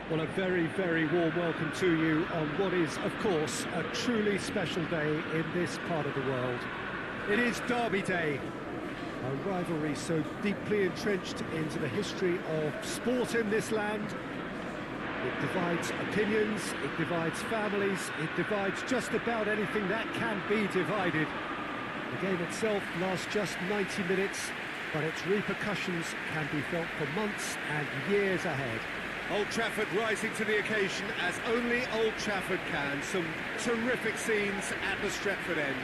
Well, a very, very warm welcome to you on what is, of course, a truly special day in this part of the world. It is Derby Day, a rivalry so deeply entrenched into the history of sport in this land. It divides opinions, it divides families, it divides just about anything that can be divided. The game itself lasts just 90 minutes, but its repercussions can be felt for months and years ahead. Old Trafford rising to the occasion as only Old Trafford can. Some terrific scenes at the Stretford end.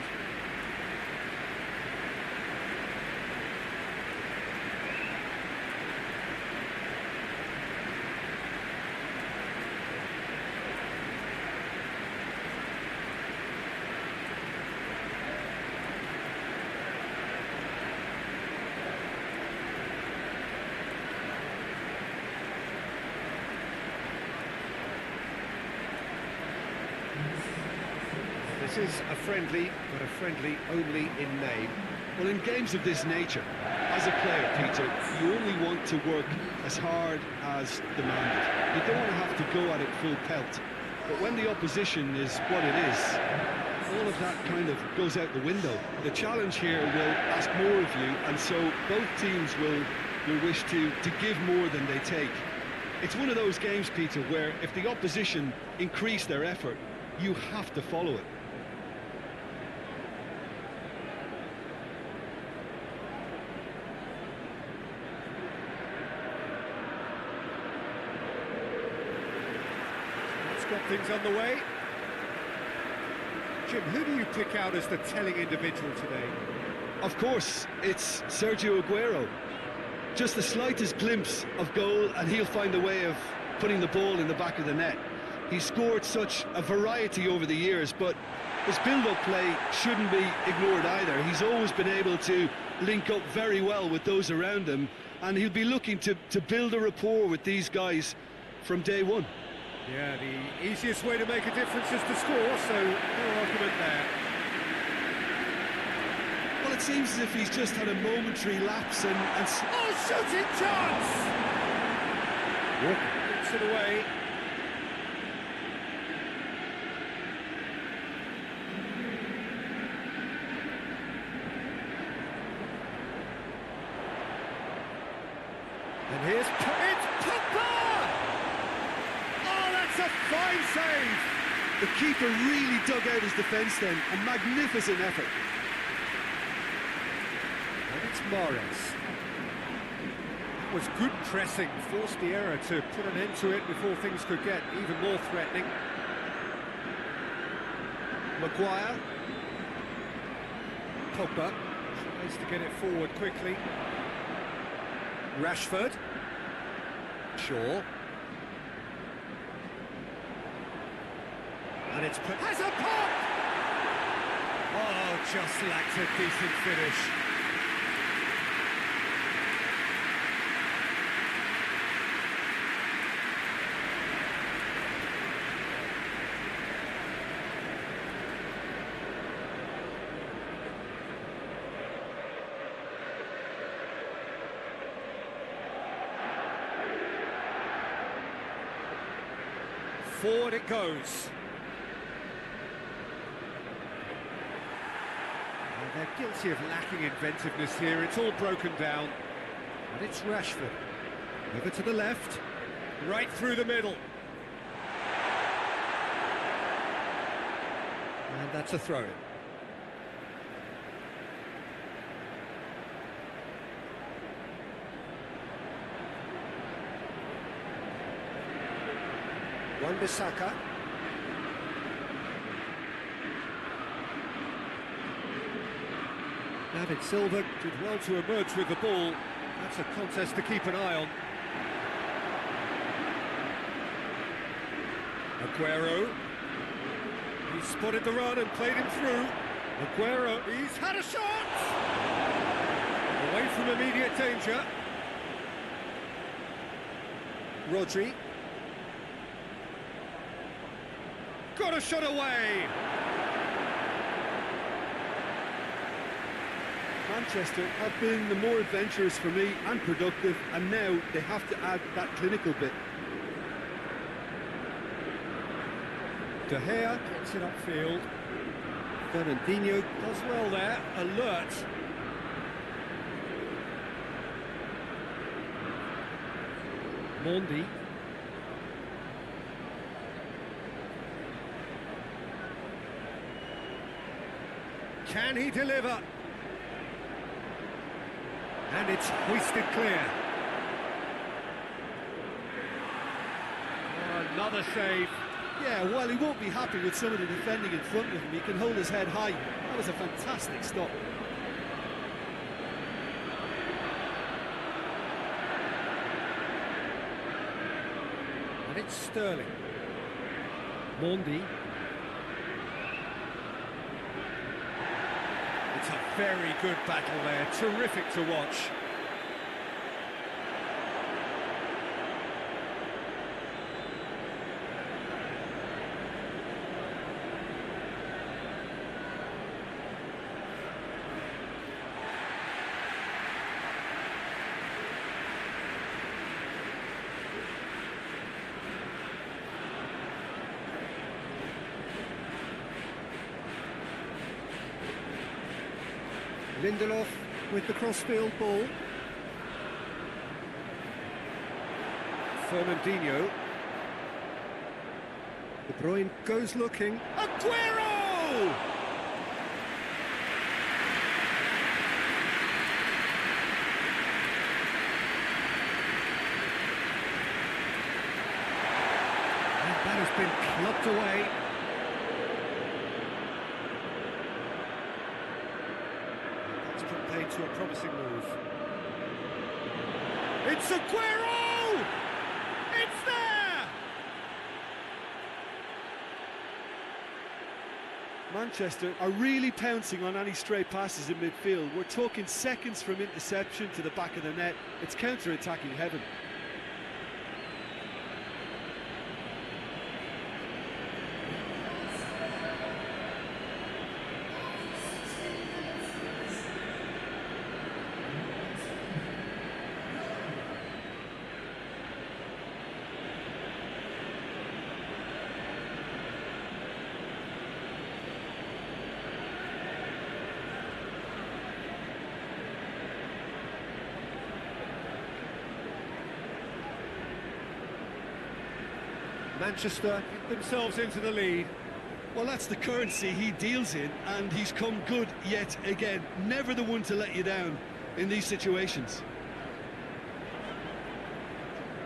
This is a friendly, but a friendly only in name. Well, in games of this nature, as a player, Peter, you only want to work as hard as demanded. You don't want to have to go at it full pelt. But when the opposition is what it is, all of that kind of goes out the window. The challenge here will ask more of you, and so both teams will wish to give more than they take. It's one of those games, Peter, where if the opposition increase their effort, you have to follow it. Got things on the way. Jim, who do you pick out as the telling individual today? Of course, it's Sergio Aguero. Just the slightest glimpse of goal and he'll find a way of putting the ball in the back of the net. He's scored such a variety over the years, but his build-up play shouldn't be ignored either. He's always been able to link up very well with those around him, and he'll be looking to build a rapport with these guys from day one. Yeah, the easiest way to make a difference is to score, so no argument there. Well, it seems as if he's just had a momentary lapse and... Oh, shooting chance! Walker gets it away. And here's... It's Pogba! A fine save! The keeper really dug out his defence then, a magnificent effort. And it's Mahrez. That was good pressing, forced the error to put an end to it before things could get even more threatening. Maguire. Pogba tries to get it forward quickly. Rashford. Shaw. And it's has a pop! Oh, just lacked a decent finish. Forward it goes. They're guilty of lacking inventiveness here. It's all broken down. And it's Rashford. Over to the left. Right through the middle. And that's a throw-in. Wan-Bissaka. David Silva did well to emerge with the ball. That's a contest to keep an eye on. Aguero. He's spotted the run and played him through. Aguero, he's had a shot! Away from immediate danger. Rodri. Got a shot away! Manchester have been the more adventurous for me and productive, and now they have to add that clinical bit. De Gea gets it upfield. Fernandinho does well there, alert. Mondi. Can he deliver? And it's hoisted clear. Oh, another save. Yeah, while he won't be happy with some of the defending in front of him, he can hold his head high. That was a fantastic stop. And it's Sterling. Mondi. It's a very good battle there, terrific to watch. Lindelof with the cross-field ball. Fernandinho. De Bruyne goes looking. Aguero! And that has been clubbed away. To a promising move. It's Aguero! It's there! Manchester are really pouncing on any stray passes in midfield. We're talking seconds from interception to the back of the net. It's counter-attacking heaven. Manchester get themselves into the lead. Well, that's the currency he deals in, and he's come good yet again. Never the one to let you down in these situations.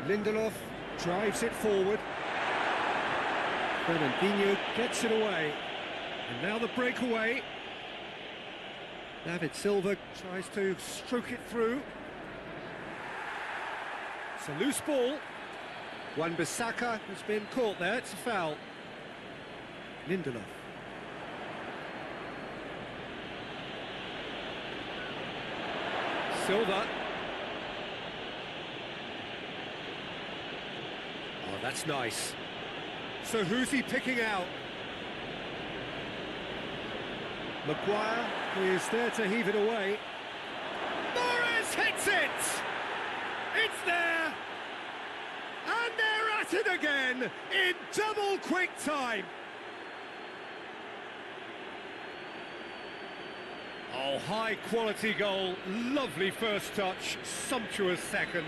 Lindelof drives it forward. Fernandinho gets it away. And now the breakaway. David Silva tries to stroke it through. It's a loose ball. Wan-Bissaka has been caught there, it's a foul. Lindelof. Silva. Oh, that's nice. So who's he picking out? Maguire is there to heave it away. Morris hits it! It's there! And they're at it again in double quick time. Oh, high quality goal, lovely first touch, sumptuous second.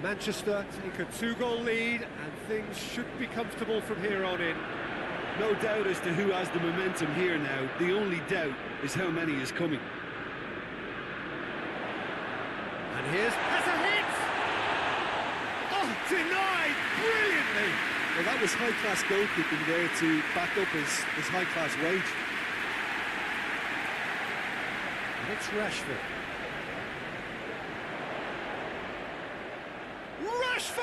Manchester take a 2-goal lead and things should be comfortable from here on in. No doubt as to who has the momentum here now. The only doubt is how many is coming. And has a hit! Oh, denied brilliantly! Well, that was high-class goalkeeping there to back up his high-class wage. And it's Rashford. Rashford!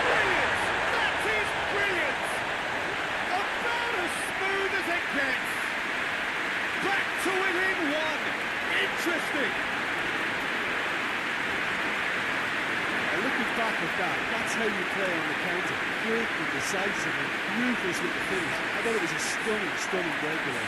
Brilliant! That is brilliant! About as smooth as it gets. Back to within one. Interesting. And looking back at that, that's how you play on the counter. Quick and decisive and ruthless with the finish. I thought it was a stunning, stunning breakaway.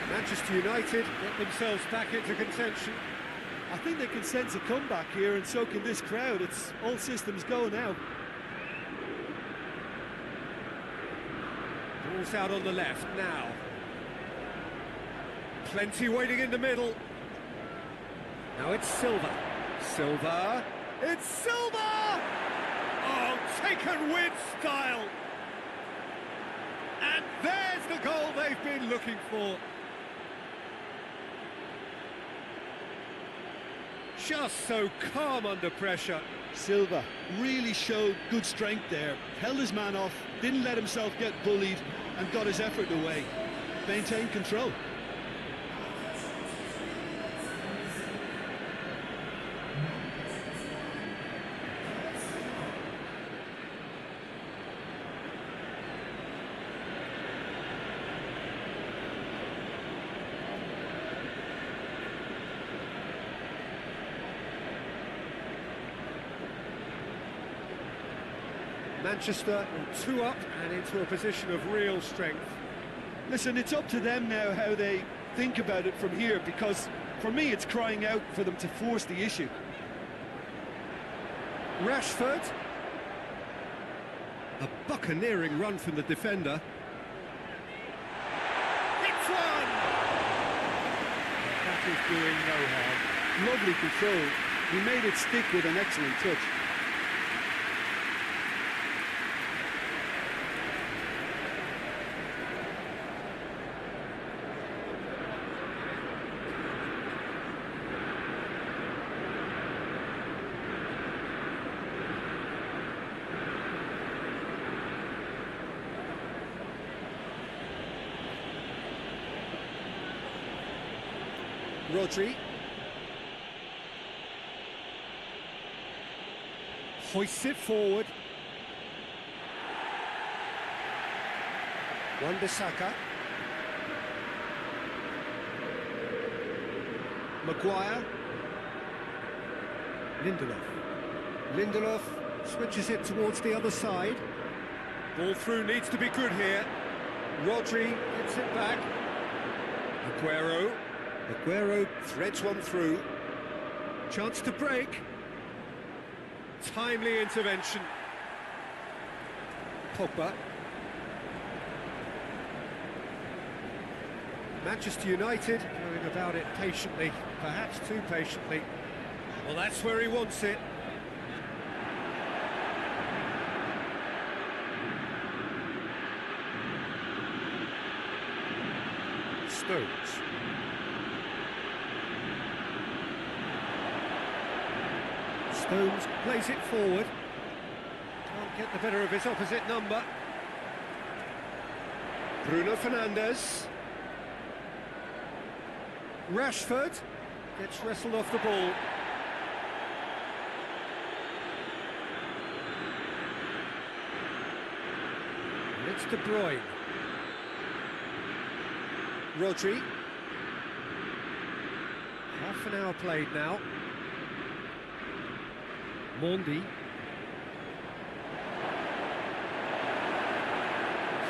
Manchester United get themselves back into contention. I think they can sense a comeback here, and so can this crowd. It's all systems go now. Ball's out on the left now. Plenty waiting in the middle. Now it's Silva. Silva. It's Silva! Oh, taken with style. And there's the goal they've been looking for. Just so calm under pressure. Silva really showed good strength there. Held his man off, didn't let himself get bullied, and got his effort away. Maintained control. Manchester 2 up and into a position of real strength. Listen, it's up to them now how they think about it from here, because for me it's crying out for them to force the issue. Rashford. A buccaneering run from the defender. It's one! That is doing no harm. Lovely control. He made it stick with an excellent touch. Rodri. Hoists it forward. Wan-Bissaka. Maguire. Lindelof. Lindelof switches it towards the other side. Ball through needs to be good here. Rodri gets it back. Aguero. Aguero threads one through. Chance to break. Timely intervention. Pogba. Manchester United going about it patiently, perhaps too patiently. Well, that's where he wants it. Stones. Stones plays it forward. Can't get the better of his opposite number. Bruno Fernandes. Rashford gets wrestled off the ball. And it's De Bruyne. Rodri. Half an hour played now. Mondi.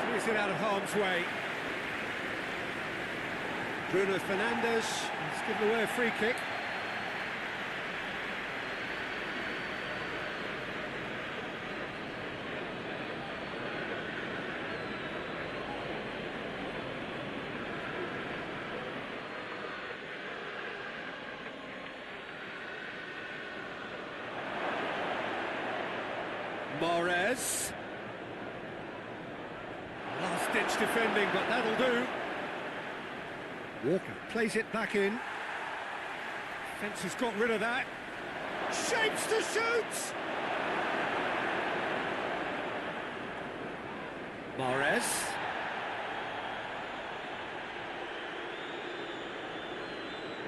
Clears it out of harm's way. Bruno Fernandes has given away a free kick. Mahrez. Last-ditch defending, but that'll do. Walker plays it back in. Defence has got rid of that. Shapes to shoot! Mahrez.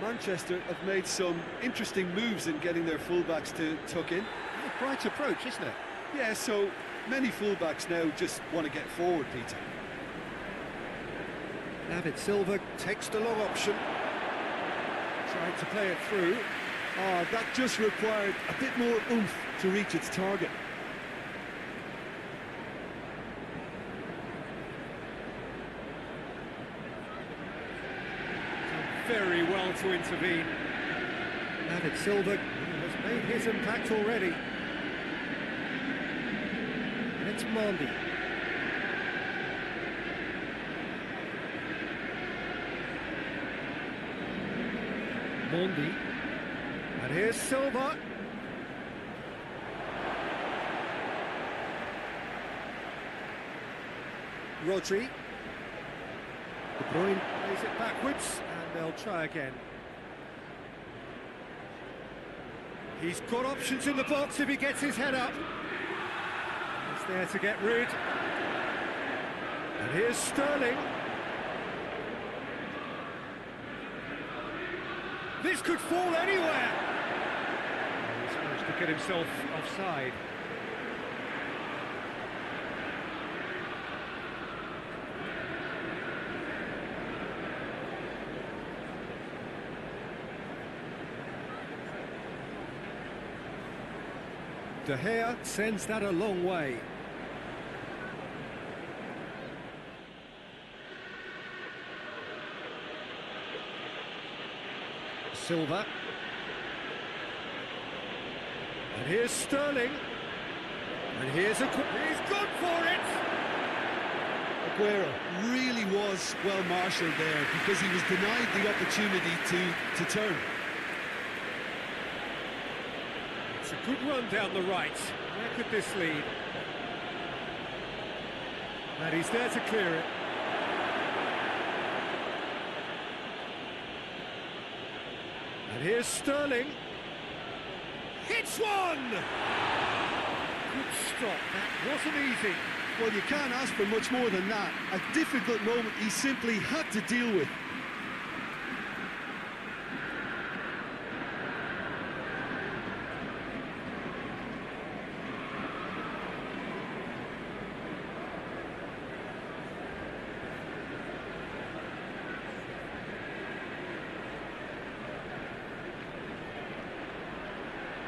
Manchester have made some interesting moves in getting their fullbacks to tuck in. A bright approach, isn't it? Yeah, so many fullbacks now just want to get forward, Peter. David Silva takes the long option. Trying to play it through. Ah, that just required a bit more oomph to reach its target. Very well to intervene. David Silva has made his impact already. And it's Mandy. Mandy. And here's Silva. Rodri. De Bruyne plays it backwards, and they'll try again. He's got options in the box if he gets his head up. He's there to get rid. And here's Sterling. This could fall anywhere. He's managed to get himself offside. De Gea sends that a long way. Silva. And here's Sterling. And here's he's gone for it! Aguero really was well marshalled there because he was denied the opportunity to turn. It's a good run down the right. Where could this lead? And he's there to clear it. And here's Sterling. Hits one! Good stop, that wasn't easy. Well, you can't ask for much more than that. A difficult moment he simply had to deal with.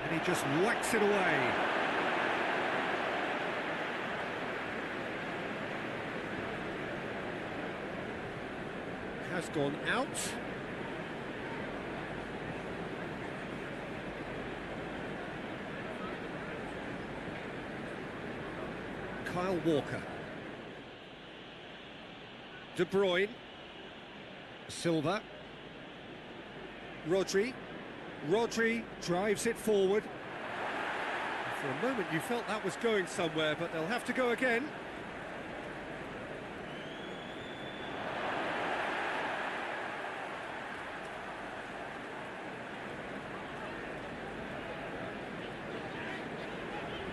And he just whacks it away. Has gone out. Kyle Walker. De Bruyne. Silva. Rodri. Rodri drives it forward. For a moment you felt that was going somewhere, but they'll have to go again.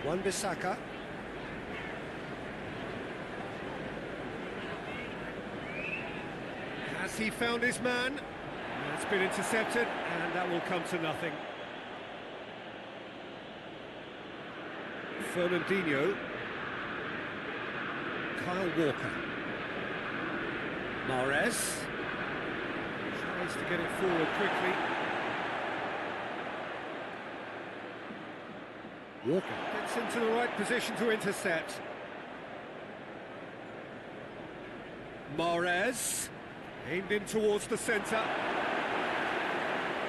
Wan-Bissaka. Has he found his man? It's been intercepted, and that will come to nothing. Fernandinho. Kyle Walker. Mahrez. Tries to get it forward quickly. Walker gets into the right position to intercept. Mahrez. Aimed in towards the centre.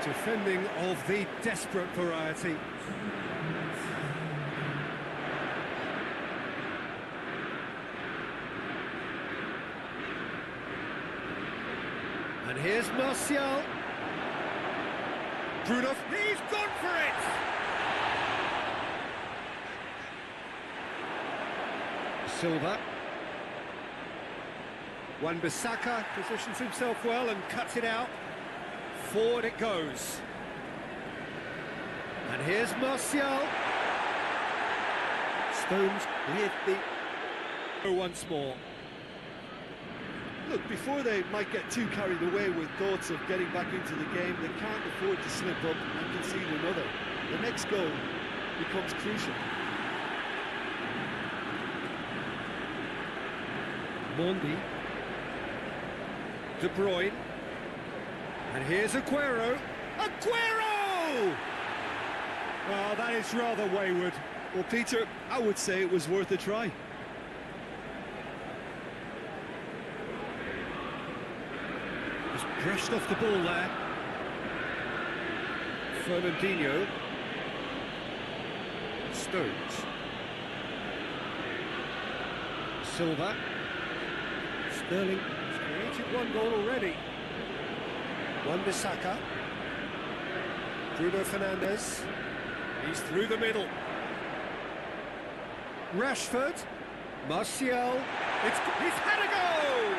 Defending of the desperate variety. And here's Martial. Bruno, he's gone for it! Silva. Wan-Bissaka positions himself well and cuts it out. Forward it goes. And here's Martial. Stones with the... Once more. Look, before they might get too carried away with thoughts of getting back into the game, they can't afford to slip up and concede another. The next goal becomes crucial. Mondi. De Bruyne. And here's Aguero. Aguero! Well, that is rather wayward. Well, Peter, I would say it was worth a try. Just brushed off the ball there. Fernandinho. Stones. Silva. Sterling has created one goal already. Wan-Bissaka. Bruno Fernandes. He's through the middle. Rashford. Martial. He's had a goal!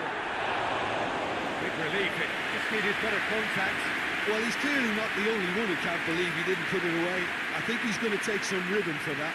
Big relief, it just needed better contact. Well, he's clearly not the only one who can't believe he didn't put it away. I think he's going to take some ribbon for that.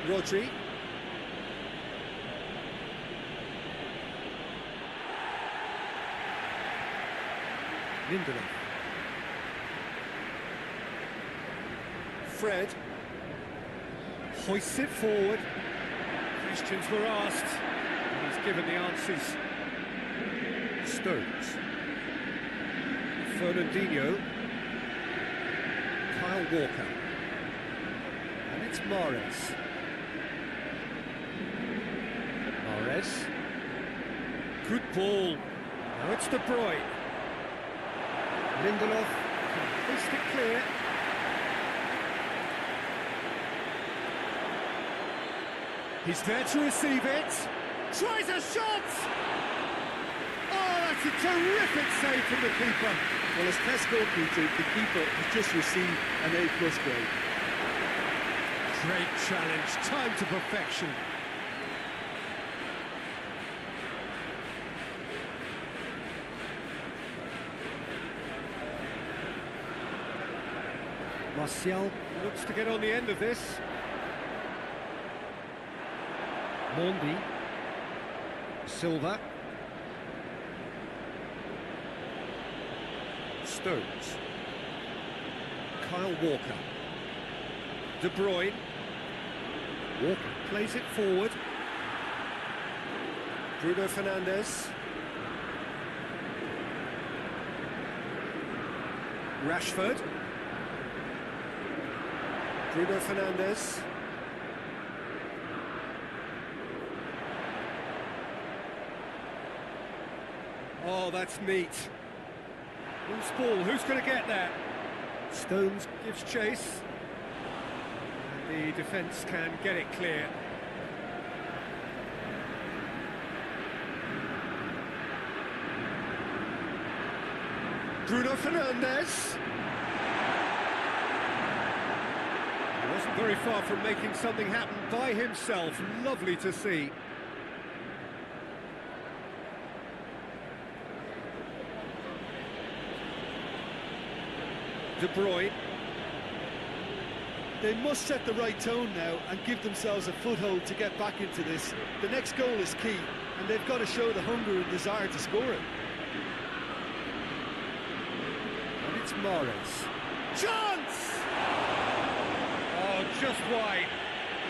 Rodri. Lindelof. Fred. Hoists it forward. Questions were asked. And he's given the answers. Stones. Fernandinho. Kyle Walker. And it's Mahrez. Mahrez. Good ball. Now it's De Bruyne. Lindelof can hoist it clear. He's there to receive it. Tries a shot! Oh, that's a terrific save from the keeper. Well, as test goalkeeper, the keeper has just received an A+ grade. Great challenge, time to perfection. Martial. Looks to get on the end of this. Mondi. Silva. Stones. Kyle Walker. De Bruyne. Walker plays it forward. Bruno Fernandes. Rashford. Bruno Fernandes. Oh, that's neat. Loose ball, who's going to get that? Stones gives chase. And the defence can get it clear. Bruno Fernandes. He wasn't very far from making something happen by himself. Lovely to see. De Bruyne. They must set the right tone now and give themselves a foothold to get back into this. The next goal is key, and they've got to show the hunger and desire to score it. And it's Mahrez. Chance! Oh, just wide.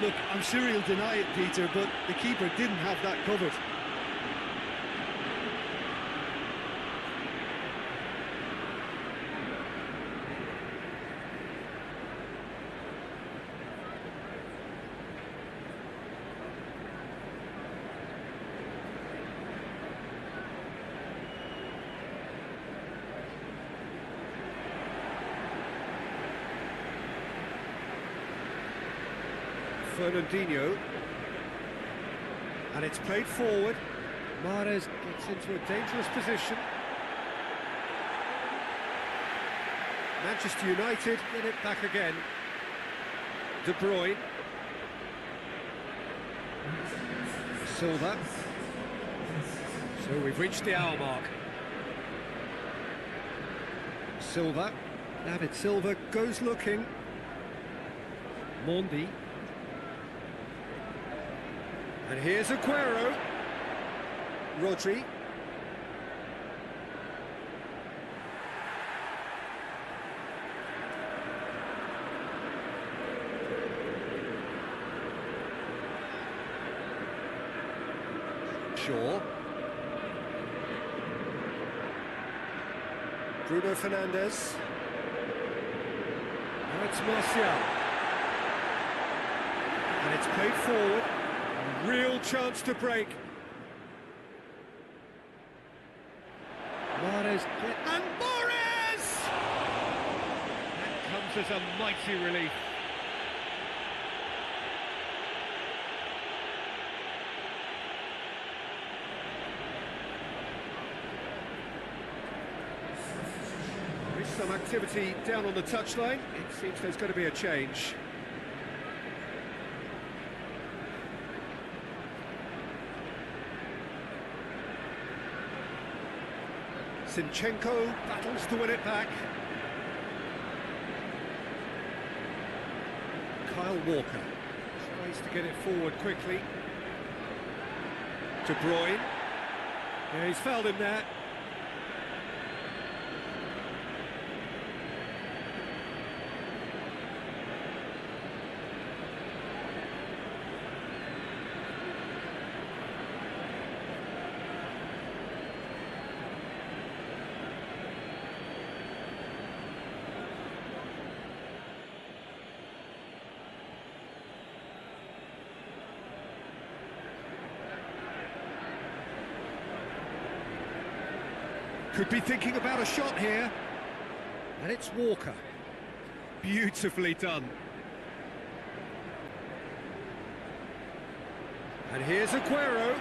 Look, I'm sure he'll deny it, Peter, but the keeper didn't have that covered. Fernandinho, and it's played forward. Mahrez gets into a dangerous position. Manchester United get it back again. De Bruyne. Silva. So we've reached the hour mark. Silva. David Silva goes looking. Mondi. And here's Aguero. Rodri. Shaw. Bruno Fernandes. Now it's Martial. And it's played forward. A real chance to break. Mahrez. And Mahrez! That comes as a mighty relief. Some activity down on the touchline. It seems there's going to be a change. Zinchenko battles to win it back. Kyle Walker tries to get it forward quickly. De Bruyne. Yeah, he's fouled him there. Could be thinking about a shot here. And it's Walker. Beautifully done. And here's Aguero.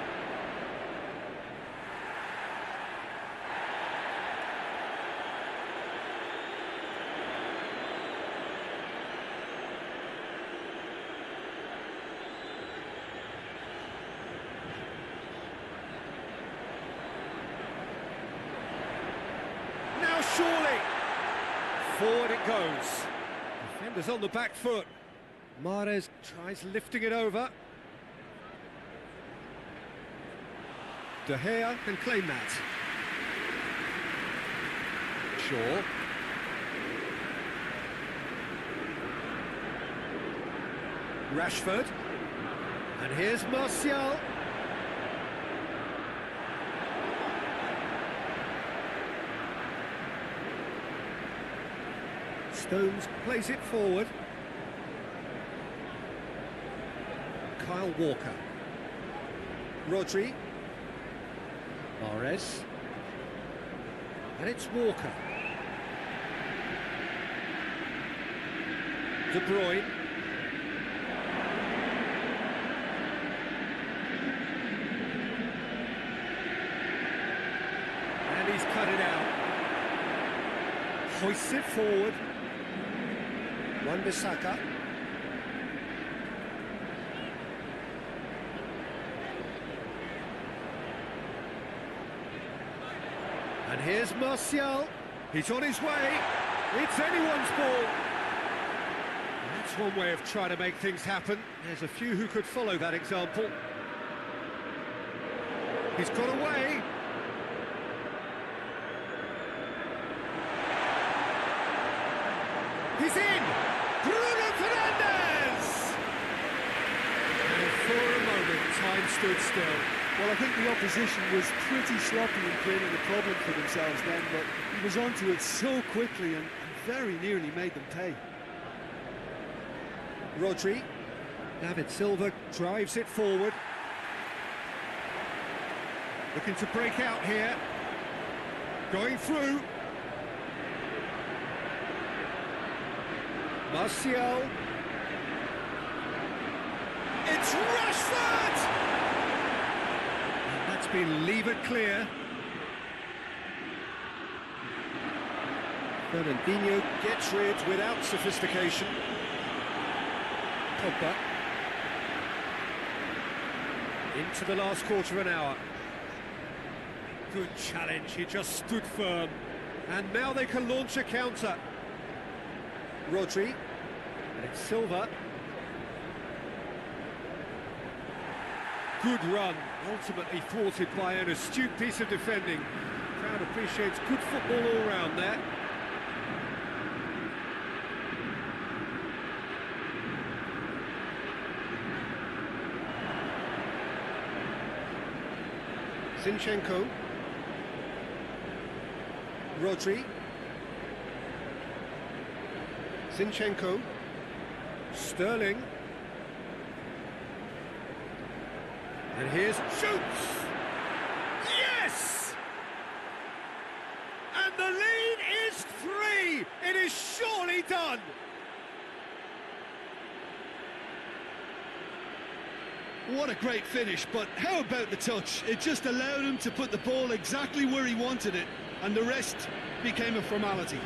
Surely, forward it goes. Defenders on the back foot. Mahrez tries lifting it over. De Gea can claim that. Shaw. Rashford. And here's Martial. Stones plays it forward. Kyle Walker. Rodri. Mahrez. And it's Walker. De Bruyne. And he's cut it out. Hoists it forward. Wan-Bissaka. And here's Martial. He's on his way. It's anyone's ball. That's one way of trying to make things happen. There's a few who could follow that example. He's got away. He's in! Bruno Fernandes! And for a moment, time stood still. Well, I think the opposition was pretty sloppy in creating a problem for themselves then, but he was onto it so quickly and very nearly made them pay. Rodri. David Silva drives it forward. Looking to break out here. Going through. Martial. It's Rashford! And that's been levered clear. Fernandinho gets rid without sophistication. Pogba. Into the last quarter of an hour. Good challenge, he just stood firm. And now they can launch a counter. Rodri. And it's Silva. Good run, ultimately thwarted by an astute piece of defending. The crowd appreciates good football all round there. Zinchenko. Rodri. Zinchenko. Sterling. And here's shoots! Yes! And the lead is 3! It is surely done! What a great finish, but how about the touch? It just allowed him to put the ball exactly where he wanted it, and the rest became a formality.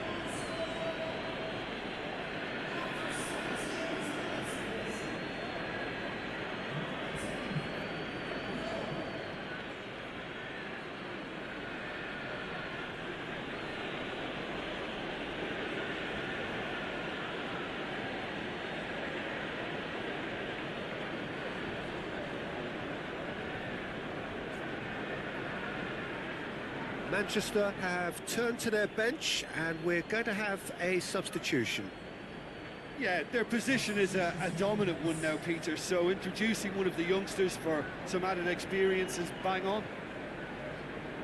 Manchester have turned to their bench and we're going to have a substitution. Yeah, their position is a dominant one now, Peter, so introducing one of the youngsters for some added experience is bang on.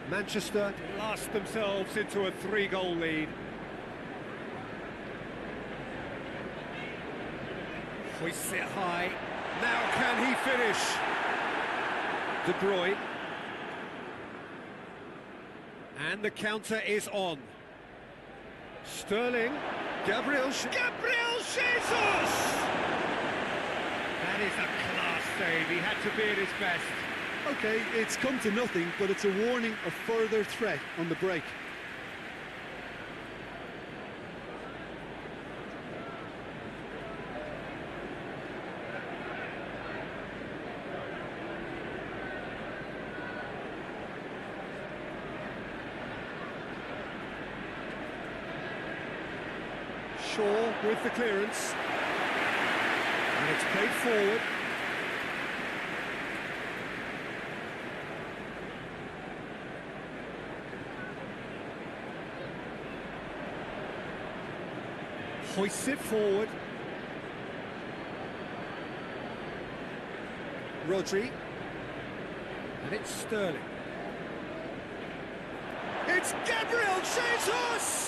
Manchester blast themselves into a 3-goal lead. Hoists it high. Now can he finish? De Bruyne. And the counter is on. Sterling. Gabriel Jesus! That is a class save. He had to be at his best. Okay, it's come to nothing, but it's a warning of further threat on the break. Shaw with the clearance. And it's played forward. Hoists it forward. Rodri. And it's Sterling. It's Gabriel Jesus!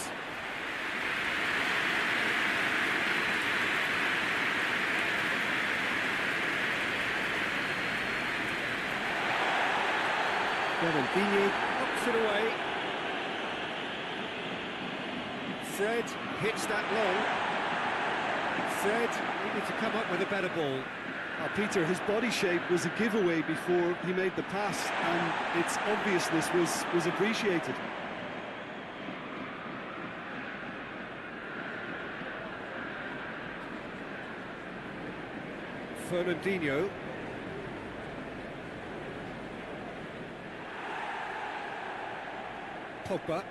Fernandinho knocks it away. Fred hits that long. Fred needed to come up with a better ball. Peter, his body shape was a giveaway before he made the pass, and its obviousness was appreciated. Fernandinho. Pogba.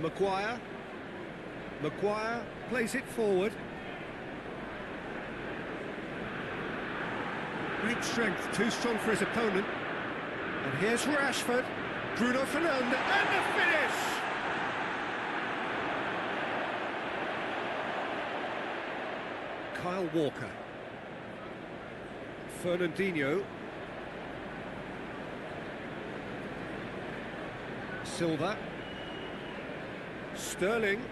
Maguire. Maguire plays it forward. Great strength, too strong for his opponent. And here's Rashford. Bruno Fernandes, and the finish! Kyle Walker. Fernandinho. Silva. Sterling.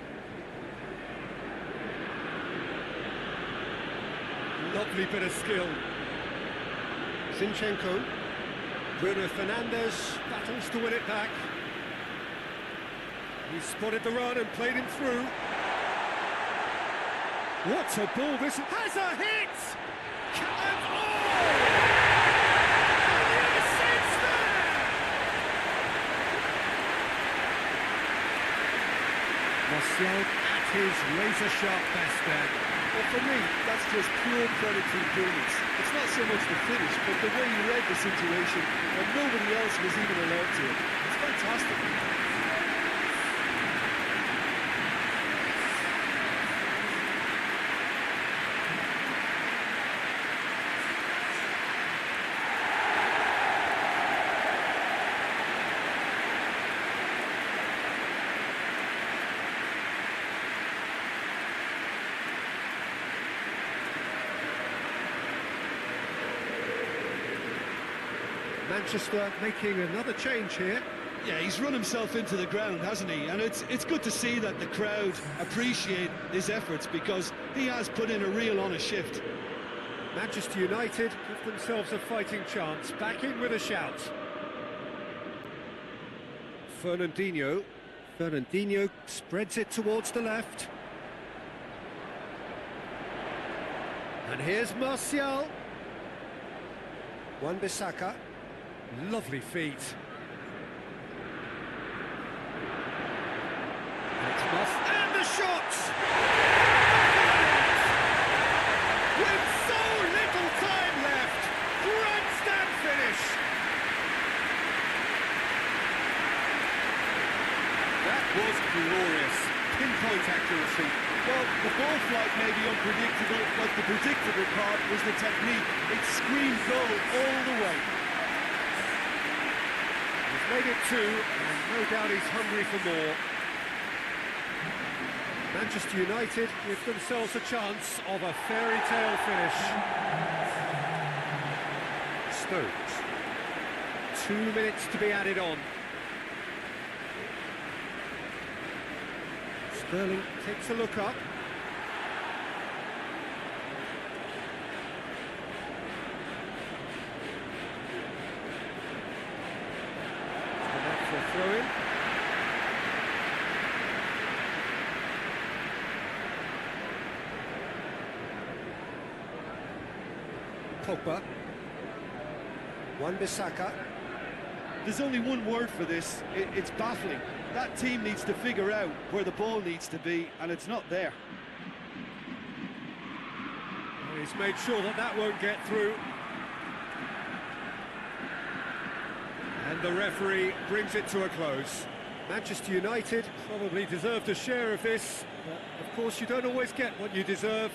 Lovely bit of skill. Zinchenko. Bruno Fernandes battles to win it back. He spotted the run and played him through. What a ball this has a hit! And oh! Martial at his razor-sharp best there. Well, for me, that's just pure predatory brilliance. It's not so much the finish, but the way he read the situation when nobody else was even allowed to. It's fantastic. Manchester making another change here. Yeah, he's run himself into the ground, hasn't he? And it's good to see that the crowd appreciate his efforts because he has put in a real honest shift. Manchester United give themselves a fighting chance. Back in with a shout. Fernandinho spreads it towards the left. And here's Martial. Wan-Bissaka. Lovely feet. And the shot! With so little time left, grandstand finish. That was glorious. Pinpoint accuracy. Well, the ball flight may be unpredictable, but the predictable part was the technique. It screamed goal all the way. Made it two, and no doubt he's hungry for more. Manchester United give themselves a chance of a fairy tale finish. Stones. 2 minutes to be added on. Sterling takes a look up. Throw in. Pogba. Wan-Bissaka. There's only one word for this. It's baffling. That team needs to figure out where the ball needs to be, and it's not there. Well, he's made sure that that won't get through. And the referee brings it to a close. Manchester United probably deserved a share of this, but of course you don't always get what you deserve.